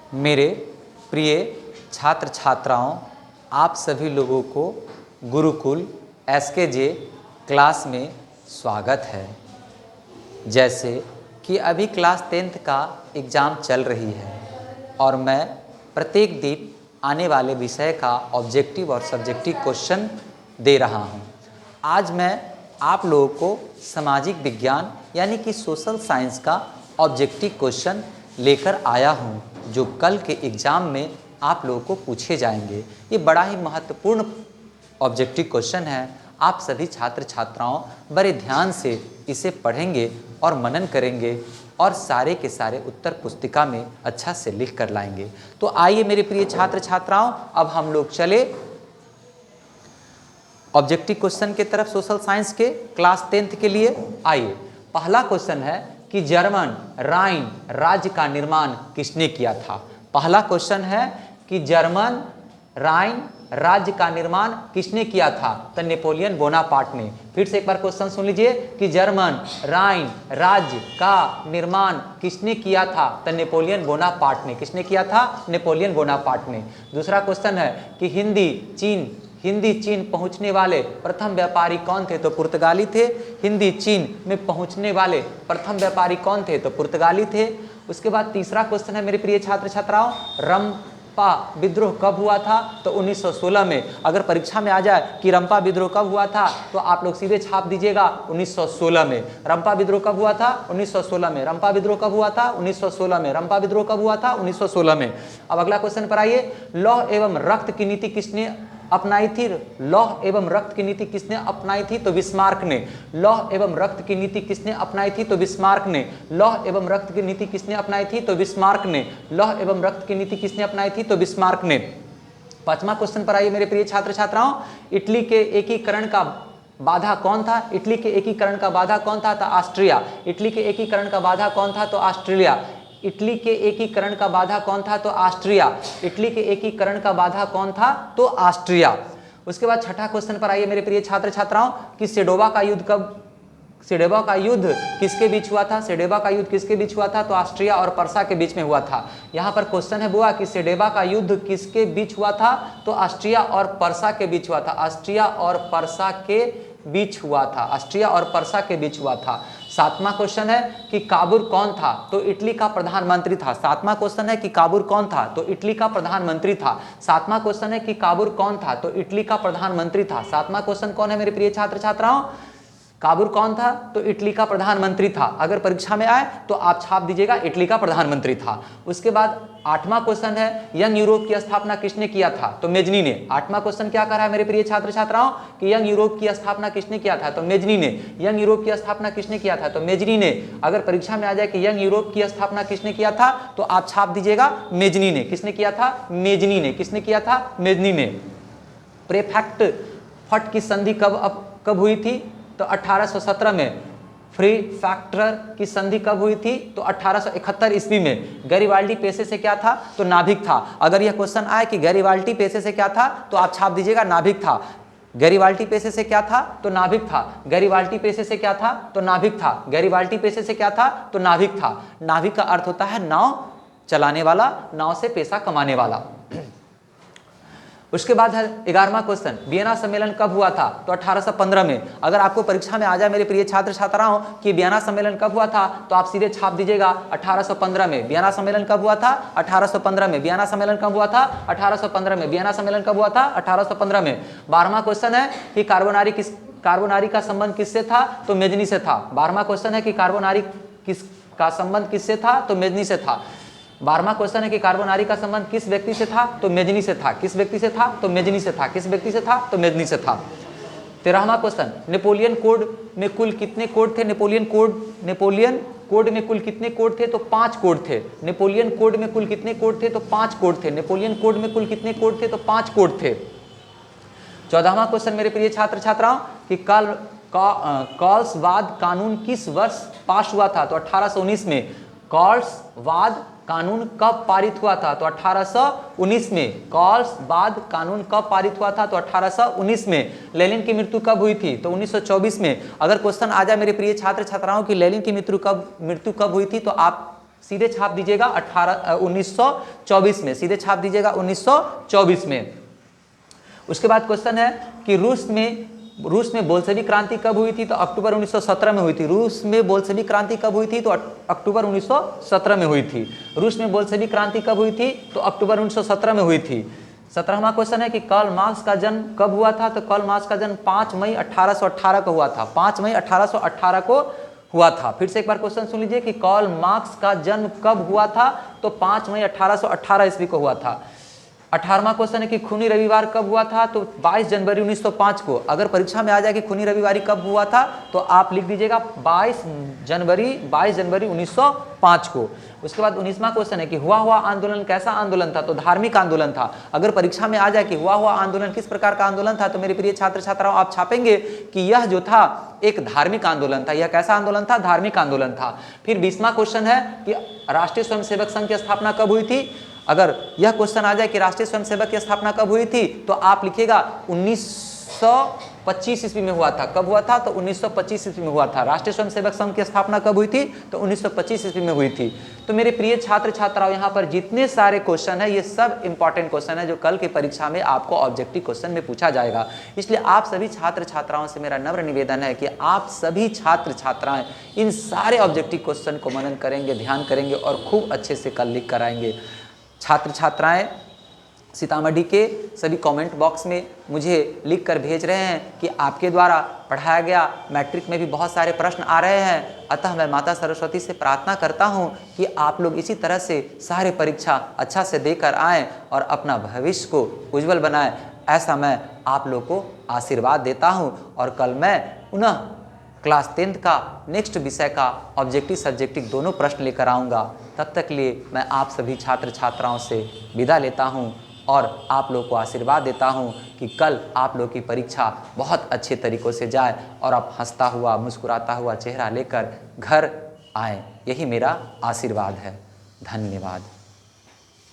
मेरे प्रिय छात्र छात्राओं, आप सभी लोगों को गुरुकुल एसकेजे क्लास में स्वागत है। जैसे कि अभी क्लास 10th का एग्ज़ाम चल रही है और मैं प्रत्येक दिन आने वाले विषय का ऑब्जेक्टिव और सब्जेक्टिव क्वेश्चन दे रहा हूं। आज मैं आप लोगों को सामाजिक विज्ञान यानी कि सोशल साइंस का ऑब्जेक्टिव क्वेश्चन लेकर आया हूं, जो कल के एग्ज़ाम में आप लोगों को पूछे जाएंगे। ये बड़ा ही महत्वपूर्ण ऑब्जेक्टिव क्वेश्चन है। आप सभी छात्र छात्राओं बड़े ध्यान से इसे पढ़ेंगे और मनन करेंगे और सारे के सारे उत्तर पुस्तिका में अच्छा से लिख कर लाएंगे। तो आइए मेरे प्रिय छात्र छात्राओं, अब हम लोग चले ऑब्जेक्टिव क्वेश्चन के तरफ सोशल साइंस के क्लास 10th के लिए। आइए, पहला क्वेश्चन है कि जर्मन राइन राज्य का निर्माण किसने किया था। पहला क्वेश्चन है कि जर्मन राइन राज्य का निर्माण किसने किया था, तो नेपोलियन बोनापार्ट ने। फिर से एक बार क्वेश्चन सुन लीजिए कि जर्मन राइन राज्य का निर्माण किसने किया था, तो नेपोलियन बोनापार्ट ने। किसने किया था? नेपोलियन बोनापार्ट ने। दूसरा क्वेश्चन है कि हिंदी चीन पहुंचने वाले प्रथम व्यापारी कौन थे, तो पुर्तगाली थे। हिंदी चीन में पहुंचने वाले प्रथम व्यापारी कौन थे, तो पुर्तगाली थे। उसके बाद तीसरा क्वेश्चन है मेरे प्रिय छात्र छात्राओं, रंपा विद्रोह कब हुआ था, तो 1916 में। अगर परीक्षा में आ जाए कि रंपा विद्रोह कब हुआ था, तो आप लोग सीधे छाप दीजिएगा 1916 में। रंपा विद्रोह कब हुआ था? 1916 में। रंपा विद्रोह कब हुआ था? 1916 में। रंपा विद्रोह कब हुआ था? 1916 में। अब अगला क्वेश्चन पर आइए, लौह एवं रक्त की नीति किसने अपनाई थी? लौह एवं रक्त की नीति किसने अपनाई थी, तो बिस्मार्क ने। लौह एवं रक्त की नीति किसने अपनाई थी, तो बिस्मार्क ने। लौह एवं रक्त की नीति किसने अपनाई थी, तो बिस्मार्क ने। लौह एवं रक्त की नीति किसने अपनाई थी, तो बिस्मार्क ने। पांचवा क्वेश्चन पर आइए मेरे प्रिय छात्र छात्राओं, इटली के एकीकरण का बाधा कौन था? इटली के एकीकरण का बाधा कौन था, तो ऑस्ट्रिया। इटली के एकीकरण का बाधा कौन था, तो ऑस्ट्रेलिया। इटली के एकीकरण का बाधा कौन था, तो ऑस्ट्रिया। इटली के एकीकरण का बाधा कौन था, तो ऑस्ट्रिया। उसके बाद छठा क्वेश्चन पर आइए मेरे प्रिय छात्र छात्राओं कि सेडोवा का युद्ध किसके बीच हुआ था? सेडोवा का युद्ध किसके बीच हुआ था, तो ऑस्ट्रिया और पर्सा के बीच में हुआ था। यहाँ पर क्वेश्चन है बुआ कि सेडोवा का युद्ध किसके बीच हुआ था, तो ऑस्ट्रिया और पर्सा के बीच हुआ था। ऑस्ट्रिया और पर्सा के बीच हुआ था। ऑस्ट्रिया और पर्सा के बीच हुआ था। सातवां क्वेश्चन है कि काबूल कौन था, तो इटली का प्रधानमंत्री था। सातवां क्वेश्चन है कि काबूल कौन था, तो इटली का प्रधानमंत्री था। सातवां क्वेश्चन है कि काबूल कौन था, तो इटली का प्रधानमंत्री था। सातवां क्वेश्चन कौन है मेरे प्रिय छात्र छात्राओं? काबूल कौन था, तो इटली का प्रधानमंत्री था। अगर परीक्षा में आए तो आप छाप दीजिएगा इटली का प्रधानमंत्री था। उसके बाद आठवां क्वेश्चन है यंग यूरोप की स्थापना किसने किया था, तो मेजनी ने। आठवां क्वेश्चन क्या कर रहा है मेरे प्रिय छात्र छात्राओं कि यंग यूरोप की स्थापना किसने किया था, तो मेजनी ने। यंग यूरोप की स्थापना किसने किया था, तो मेजनी ने। अगर परीक्षा में आ जाए कि यंग यूरोप की स्थापना किसने किया था, तो आप छाप दीजिएगा मेजनी ने। किसने किया था? मेजनी ने। किसने किया था? मेजनी ने। प्रेफेक्ट फट की संधि कब हुई थी, तो 1817 में। फ्री फैक्टर की संधि कब हुई थी, तो 1871 ईस्वी में। गैरिबाल्डी पेशे से क्या था, तो नाभिक था। अगर यह क्वेश्चन आए कि गैरिबाल्डी पेशे से क्या था, तो आप छाप दीजिएगा नाभिक था। गैरिबाल्डी पेशे से क्या था, तो नाभिक था। गैरिबाल्डी पेशे से क्या था, तो नाभिक था। गैरिबाल्डी पेशे से क्या था, तो नाभिक था। नाभिक का अर्थ होता है नाव चलाने वाला, नाव से पैसा कमाने वाला। उसके बाद है 11वां क्वेश्चन, वियना सम्मेलन कब हुआ था, तो 1815 में। अगर आपको परीक्षा में आ जाए मेरे प्रिय छात्र छात्राओं कि वियना सम्मेलन कब हुआ था, तो आप सीधे छाप दीजिएगा 1815 में। वियना सम्मेलन कब हुआ था? 1815 में। वियना सम्मेलन कब हुआ था? 1815 में। वियना सम्मेलन कब हुआ था? 1815 में। 12वां क्वेश्चन है कि कार्बोनारी का संबंध किससे था, तो मेजनी से था। 12वां क्वेश्चन है कि कार्बोनारी का संबंध किससे था, तो मेजनी से था। 12वां क्वेश्चन है कि कार्बोनारी का संबंध किस व्यक्ति से था, तो मेजनी से था। किस व्यक्ति से था, तो मेजनी से था। किस व्यक्ति से था, तो मेजनी से था। 13वां क्वेश्चन, नेपोलियन कोड में कुल कितने कोड थे? नेपोलियन कोड में कुल कितने कोड थे, तो 5 कोड थे। नेपोलियन कोड में कुल कितने कोड थे, तो 5 कोड थे। नेपोलियन कोड में कुल कितने कोड थे, तो 5 कोड थे। 14वां क्वेश्चन मेरे प्रिय छात्र छात्राओं कि कॉल्सवाद कानून किस वर्ष पास हुआ था, तो 1819 में। कॉल्सवाद कानून कब पारित हुआ था, तो 1819 में। कॉल्सवाद कानून कब पारित हुआ था, तो 1819 में। लेनिन की मृत्यु कब हुई थी, तो 1924 में। अगर क्वेश्चन आ जाए मेरे प्रिय छात्र छात्राओं कि लेनिन की मृत्यु कब हुई थी, तो आप सीधे छाप दीजिएगा 1924 में, सीधे छाप दीजिएगा 1924 में। उसके बाद क्वेश्चन है कि रूस में बोल्शेविक क्रांति कब हुई थी? तो अक्टूबर 1917 में हुई थी। रूस में बोल्शेविक क्रांति कब हुई थी? तो अक्टूबर 1917 में हुई थी। रूस में बोल्शेविक क्रांति कब हुई थी? तो अक्टूबर 1917 में हुई थी। 17वां क्वेश्चन है कि कार्ल मार्क्स का जन्म कब हुआ था? तो कार्ल मार्क्स का जन्म 5 मई 1818 को हुआ था। 5 मई 1818 को हुआ था। फिर से एक बार क्वेश्चन सुन लीजिए कि कार्ल मार्क्स का जन्म कब हुआ था? तो 5 मई 1818 ईस्वी को हुआ था। 18वां क्वेश्चन है कि खूनी रविवार कब हुआ था? तो 22 जनवरी 1905 को। अगर परीक्षा में आ जाए कि खूनी रविवार कब हुआ था तो आप लिख दीजिएगा 22 जनवरी 1905 को। उसके बाद 19वां क्वेश्चन है कि हुआ आंदोलन कैसा आंदोलन था? तो धार्मिक आंदोलन था। अगर परीक्षा में आ जाए कि हुआ आंदोलन किस प्रकार का आंदोलन था, तो मेरे प्रिय छात्र छात्राओं आप छापेंगे कि यह जो था एक धार्मिक आंदोलन था। यह कैसा आंदोलन था? धार्मिक आंदोलन था। फिर 20वां क्वेश्चन है कि राष्ट्रीय स्वयंसेवक संघ की स्थापना कब हुई थी? अगर यह क्वेश्चन आ जाए कि राष्ट्रीय स्वयंसेवक की स्थापना कब हुई थी, तो आप लिखिएगा 1925 ईस्वी में हुआ था। कब हुआ था? तो 1925 ईस्वी में हुआ था। राष्ट्रीय स्वयंसेवक संघ की स्थापना कब हुई थी? तो 1925 ईस्वी में हुई थी। तो मेरे प्रिय छात्र छात्राओं, यहाँ पर जितने सारे क्वेश्चन है ये सब इंपॉर्टेंट क्वेश्चन है जो कल की परीक्षा में आपको ऑब्जेक्टिव क्वेश्चन में पूछा जाएगा। इसलिए आप सभी छात्र छात्राओं से मेरा नम्र निवेदन है कि आप सभी छात्र छात्राएं इन सारे ऑब्जेक्टिव क्वेश्चन को मनन करेंगे, ध्यान करेंगे और खूब अच्छे से कल लिख कर आएंगे। छात्र छात्राएं सीतामढ़ी के सभी कमेंट बॉक्स में मुझे लिख कर भेज रहे हैं कि आपके द्वारा पढ़ाया गया मैट्रिक में भी बहुत सारे प्रश्न आ रहे हैं। अतः मैं माता सरस्वती से प्रार्थना करता हूं कि आप लोग इसी तरह से सारे परीक्षा अच्छा से देकर आएँ और अपना भविष्य को उज्जवल बनाएं। ऐसा मैं आप लोग को आशीर्वाद देता हूं और कल मैं पुनः क्लास 10th का नेक्स्ट विषय का ऑब्जेक्टिव सब्जेक्टिव दोनों प्रश्न लेकर आऊँगा। तब तक के लिए मैं आप सभी छात्र छात्राओं से विदा लेता हूँ और आप लोग को आशीर्वाद देता हूँ कि कल आप लोग की परीक्षा बहुत अच्छे तरीक़ों से जाए और आप हंसता हुआ मुस्कुराता हुआ चेहरा लेकर घर आएँ। यही मेरा आशीर्वाद है। धन्यवाद।